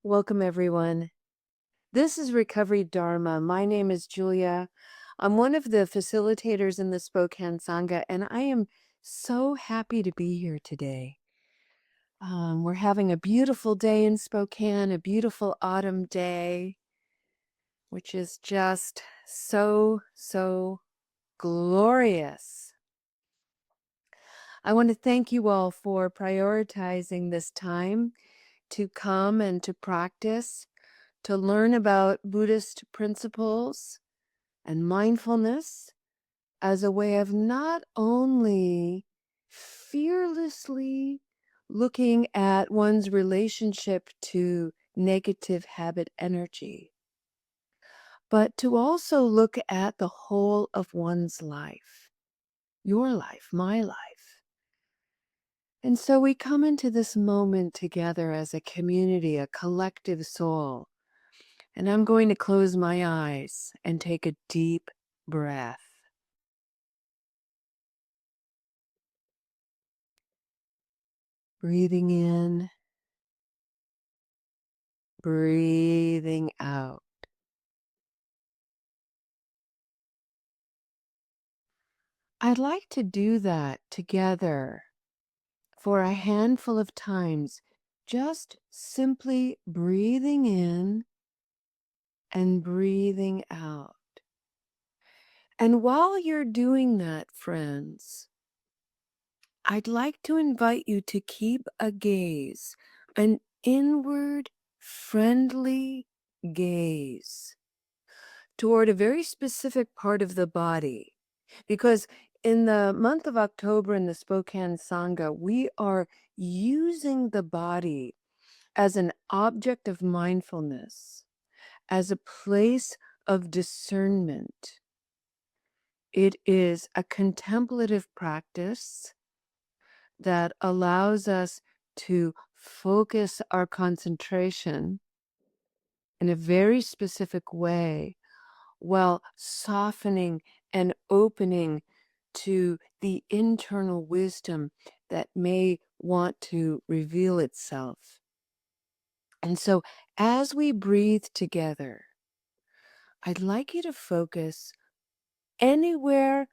Welcome, everyone. This is Recovery Dharma. My name is Julia. I'm one of the facilitators in the Spokane Sangha, and I am so happy to be here today. We're having a beautiful day in Spokane, a beautiful autumn day, which is just so glorious. I want to thank you all for prioritizing this time to come and to practice, to learn about Buddhist principles and mindfulness as a way of not only fearlessly looking at one's relationship to negative habit energy, but to also look at the whole of one's life, your life, my life. And so we come into this moment together as a community, a collective soul. And I'm going to close my eyes and take a deep breath. Breathing in, breathing out. I'd like to do that together for a handful of times, just simply breathing in and breathing out. And while you're doing that, friends, I'd like to invite you to keep a gaze, an inward, friendly gaze toward a very specific part of the body. Because in the month of October in the Spokane Sangha, we are using the body as an object of mindfulness, as a place of discernment. It is a contemplative practice that allows us to focus our concentration in a very specific way while softening and opening to the internal wisdom that may want to reveal itself. And so, as we breathe together, I'd like you to focus anywhere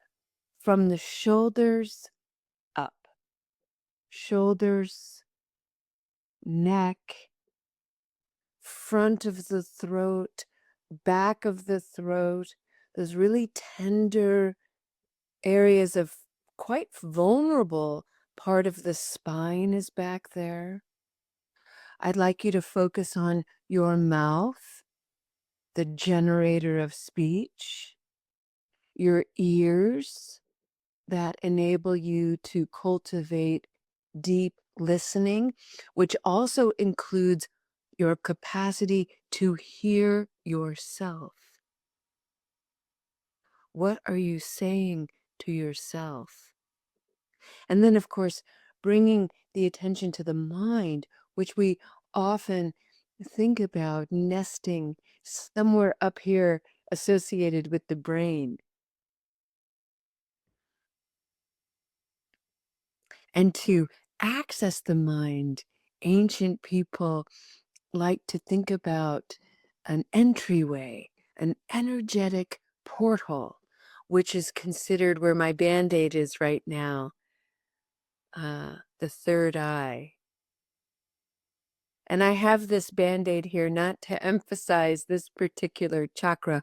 from the shoulders up, shoulders, neck, front of the throat, back of the throat, those really tender areas of quite vulnerable part of the spine is back there. I'd like you to focus on your mouth, the generator of speech, your ears that enable you to cultivate deep listening, which also includes your capacity to hear yourself. What are you saying to yourself? And then, of course, bringing the attention to the mind, which we often think about nesting somewhere up here associated with the brain. And to access the mind, ancient people like to think about an entryway, an energetic portal, which is considered where my band-aid is right now, the third eye. And I have this band-aid here not to emphasize this particular chakra,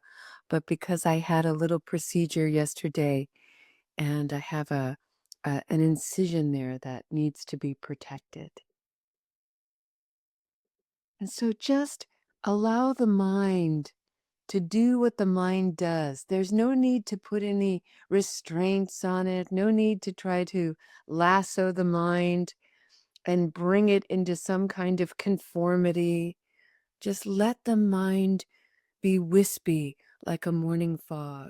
but because I had a little procedure yesterday and I have an incision there that needs to be protected. And so just allow the mind to do what the mind does. There's no need to put any restraints on it, no need to try to lasso the mind and bring it into some kind of conformity. Just let the mind be wispy like a morning fog.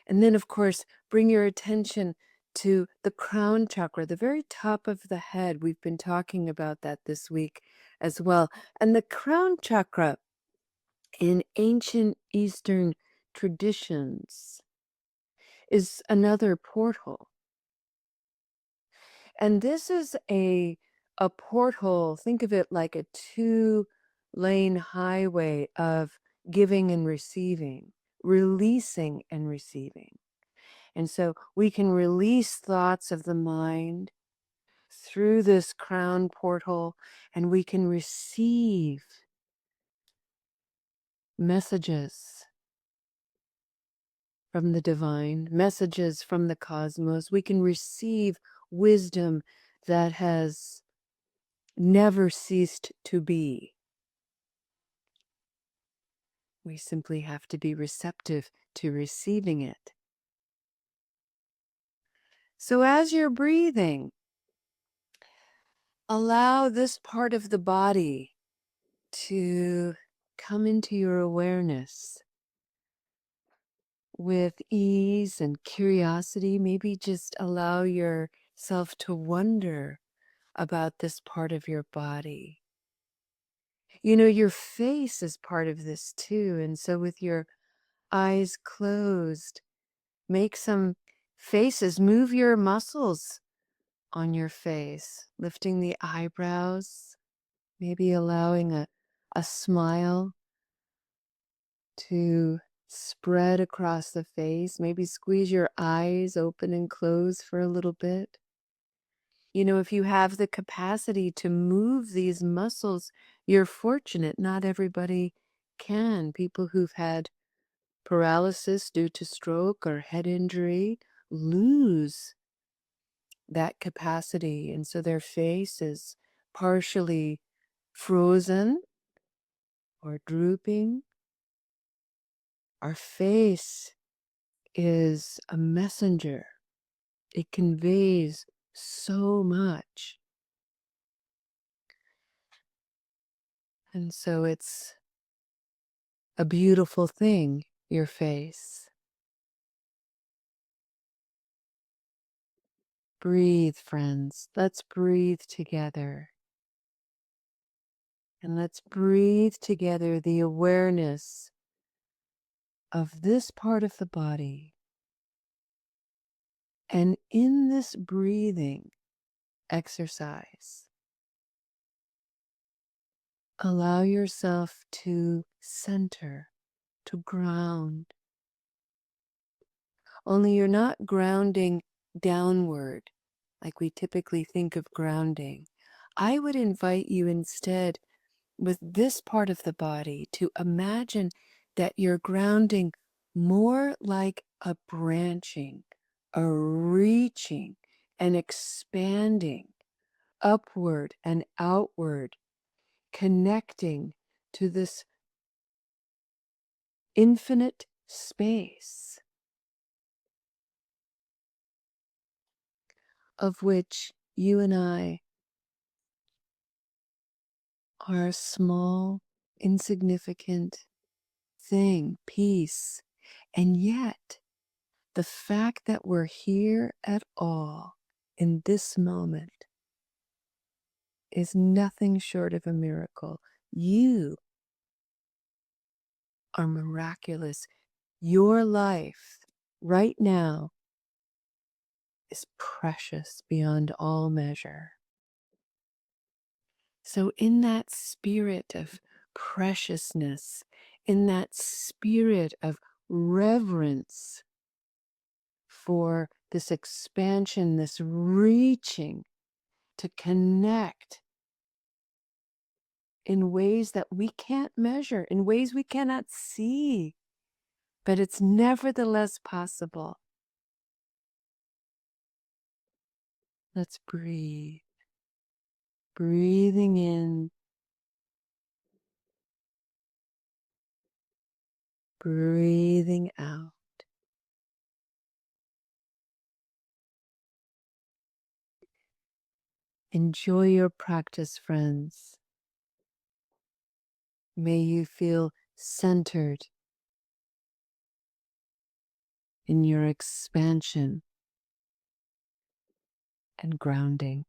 And then, of course, bring your attention to the crown chakra, the very top of the head. We've been talking about that this week as well. And the crown chakra in ancient Eastern traditions is another portal. And this is a a porthole. Think of it like a two-lane highway of giving and receiving, releasing and receiving. And so we can release thoughts of the mind through this crown porthole, and we can receive messages from the divine, messages from the cosmos. We can receive wisdom that has never ceased to be. We simply have to be receptive to receiving it. So as you're breathing, allow this part of the body to come into your awareness with ease and curiosity. Maybe just allow yourself to wonder about this part of your body. You know, your face is part of this too. And so with your eyes closed, make some faces, move your muscles on your face, lifting the eyebrows, maybe allowing a smile to spread across the face. Maybe squeeze your eyes open and close for a little bit. You know, if you have the capacity to move these muscles, you're fortunate. Not everybody can. People who've had paralysis due to stroke or head injury lose that capacity. And so their face is partially frozen or drooping. Our face is a messenger. It conveys so much. And so it's a beautiful thing, your face. Breathe, friends. Let's breathe together. And let's breathe together the awareness of this part of the body. And in this breathing exercise, allow yourself to center, to ground. Only you're not grounding downward like we typically think of grounding. I would invite you instead, with this part of the body, to imagine that you're grounding more like a branching, a reaching, and expanding upward and outward, connecting to this infinite space of which you and I are a small, insignificant thing, piece. And yet, the fact that we're here at all in this moment is nothing short of a miracle. You are miraculous. Your life right now is precious beyond all measure. So, in that spirit of preciousness, in that spirit of reverence for this expansion, this reaching to connect in ways that we can't measure, in ways we cannot see, but it's nevertheless possible. Let's breathe. Breathing in, breathing out. Enjoy your practice, friends. May you feel centered in your expansion and grounding.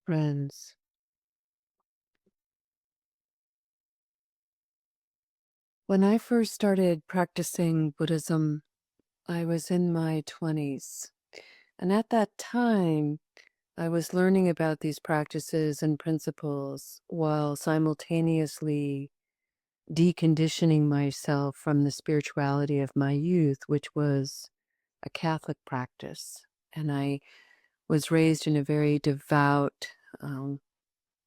Friends, when I first started practicing Buddhism, I was in my 20s. And at that time, I was learning about these practices and principles while simultaneously deconditioning myself from the spirituality of my youth, which was a Catholic practice. And I was raised in a very devout um,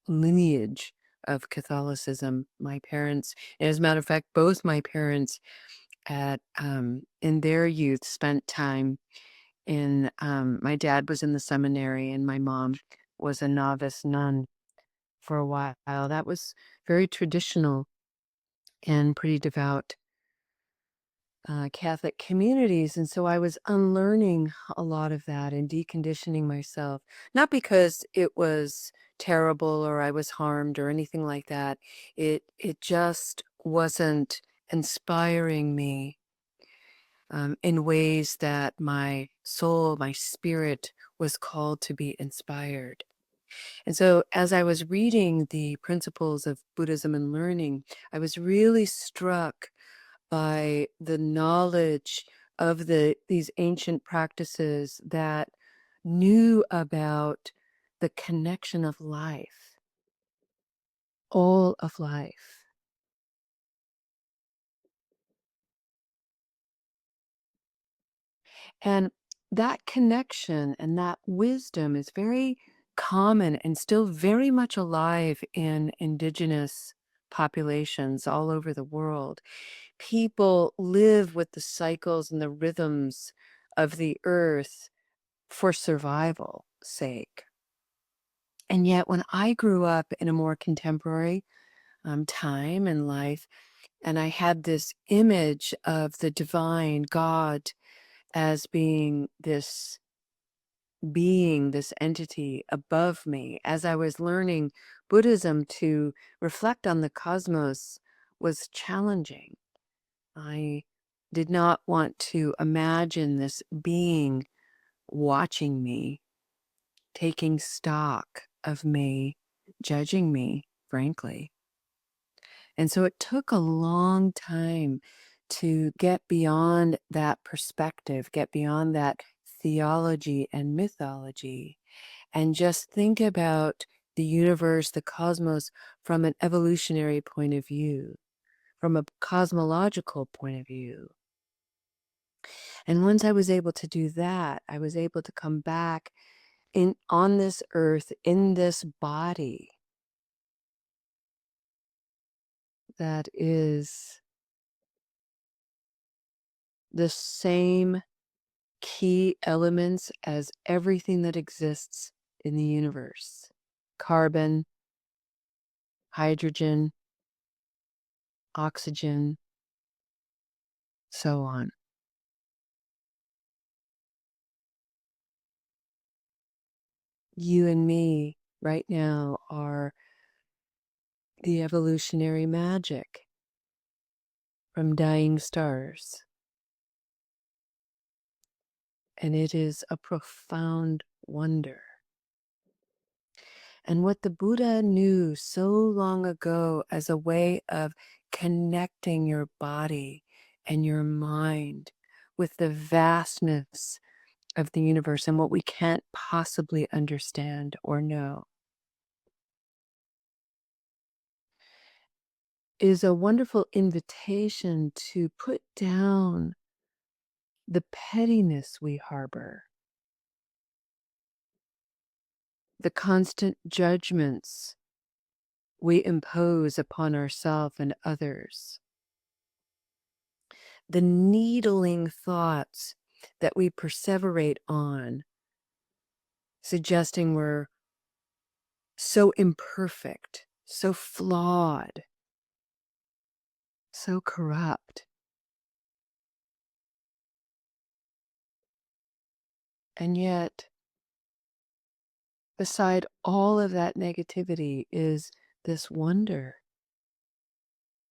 lineage of Catholicism. My parents, as a matter of fact, both my parents at in their youth spent time in my dad was in the seminary and my mom was a novice nun for a while. That was very traditional and pretty devout Catholic communities. And so I was unlearning a lot of that and deconditioning myself, not because it was terrible or I was harmed or anything like that. It just wasn't inspiring me in ways that my soul, my spirit was called to be inspired. And so, as I was reading the principles of Buddhism and learning, I was really struck by the knowledge of these ancient practices that knew about the connection of life, all of life. And that connection and that wisdom is very common and still very much alive in indigenous populations all over the world. People live with the cycles and the rhythms of the earth for survival sake. And yet, when I grew up in a more contemporary time in life, and I had this image of the divine God as being, this entity above me, as I was learning Buddhism to reflect on the cosmos was challenging. I did not want to imagine this being watching me, taking stock of me, judging me, frankly. And so it took a long time to get beyond that perspective, get beyond that theology and mythology, and just think about the universe, the cosmos, from an evolutionary point of view, from a cosmological point of view. And once I was able to do that, I was able to come back in on this earth, in this body that is the same key elements as everything that exists in the universe: carbon, hydrogen, oxygen, so on. You and me right now are the evolutionary magic from dying stars. And it is a profound wonder. And what the Buddha knew so long ago as a way of connecting your body and your mind with the vastness of the universe and what we can't possibly understand or know is a wonderful invitation to put down the pettiness we harbor, the constant judgments we impose upon ourselves and others, the needling thoughts that we perseverate on, suggesting we're so imperfect, so flawed, so corrupt. And yet, beside all of that negativity is this wonder,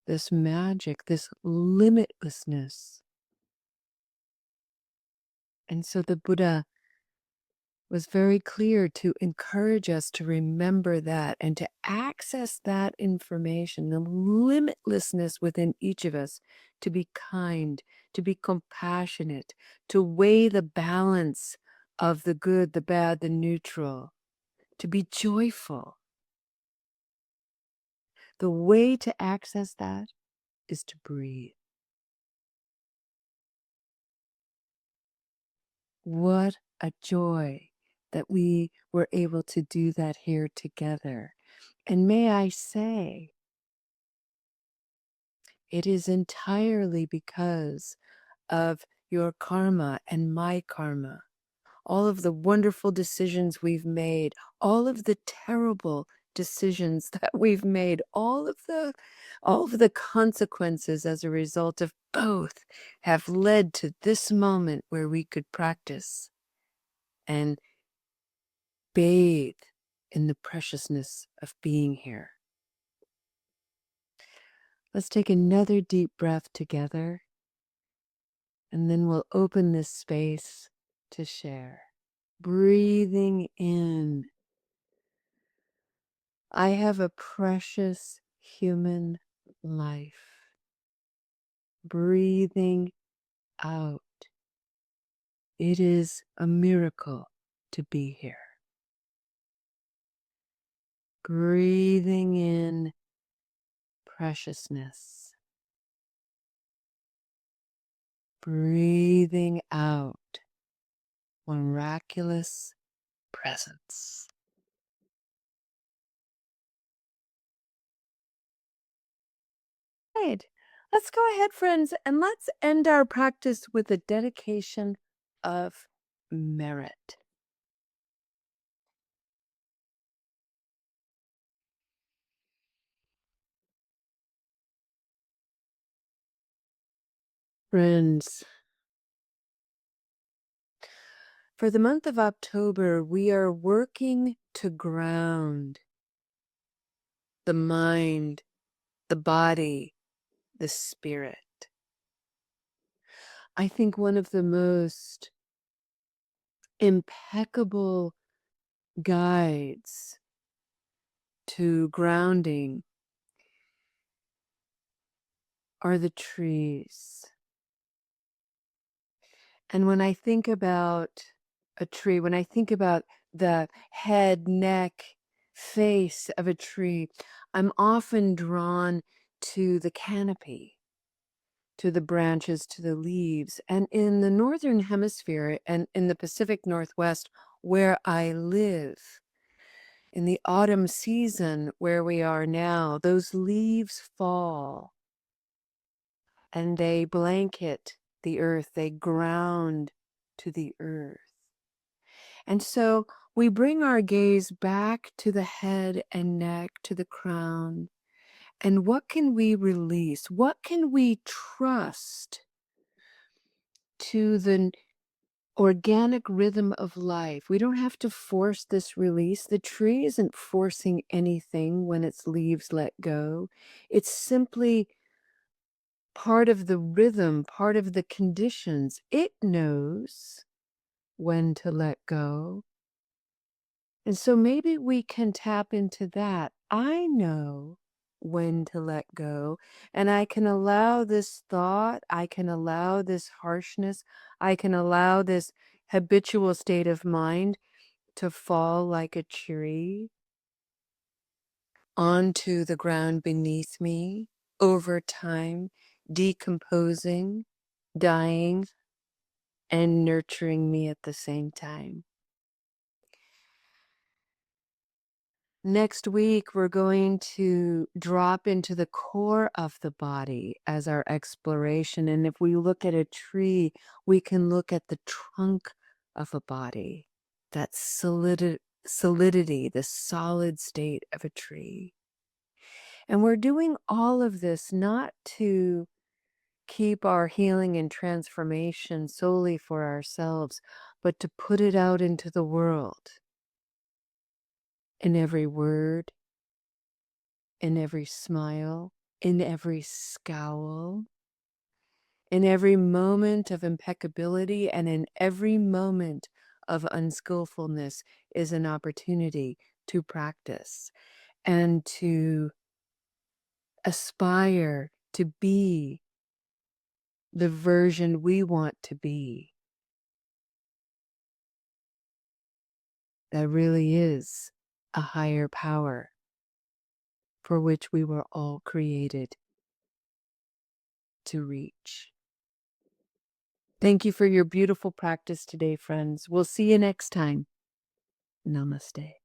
this magic, this limitlessness. And so the Buddha was very clear to encourage us to remember that and to access that information, the limitlessness within each of us, to be kind, to be compassionate, to weigh the balance of the good, the bad, the neutral, to be joyful. The way to access that is to breathe. What a joy that we were able to do that here together. And may I say, it is entirely because of your karma and my karma. All of the wonderful decisions we've made, all of the terrible decisions that we've made, all of the consequences as a result of both have led to this moment where we could practice and bathe in the preciousness of being here. Let's take another deep breath together, and then we'll open this space to share. Breathing in. I have a precious human life. Breathing out. It is a miracle to be here. Breathing in preciousness. Breathing out miraculous presence. Right. Let's go ahead, friends, and let's end our practice with a dedication of merit. Friends, for the month of October, we are working to ground the mind, the body, the spirit. I think one of the most impeccable guides to grounding are the trees. And when I think about a tree, when I think about the head, neck, face of a tree, I'm often drawn to the canopy, to the branches, to the leaves. And in the Northern Hemisphere and in the Pacific Northwest, where I live, in the autumn season where we are now, those leaves fall and they blanket the earth, they ground to the earth. And so we bring our gaze back to the head and neck, to the crown. And what can we release? What can we trust to the organic rhythm of life? We don't have to force this release. The tree isn't forcing anything when its leaves let go. It's simply part of the rhythm, part of the conditions. It knows when to let go. And so maybe we can tap into that. I know when to let go, and I can allow this thought, I can allow this harshness, I can allow this habitual state of mind to fall like a tree onto the ground beneath me over time, decomposing, dying, and nurturing me at the same time. Next week, we're going to drop into the core of the body as our exploration. And if we look at a tree, we can look at the trunk of a body, that solidity, the solid state of a tree. And we're doing all of this not to keep our healing and transformation solely for ourselves, but to put it out into the world in every word, in every smile, in every scowl, in every moment of impeccability, and in every moment of unskillfulness is an opportunity to practice and to aspire to be the version we want to be. That really is a higher power for which we were all created to reach. Thank you for your beautiful practice today, friends. We'll see you next time. Namaste.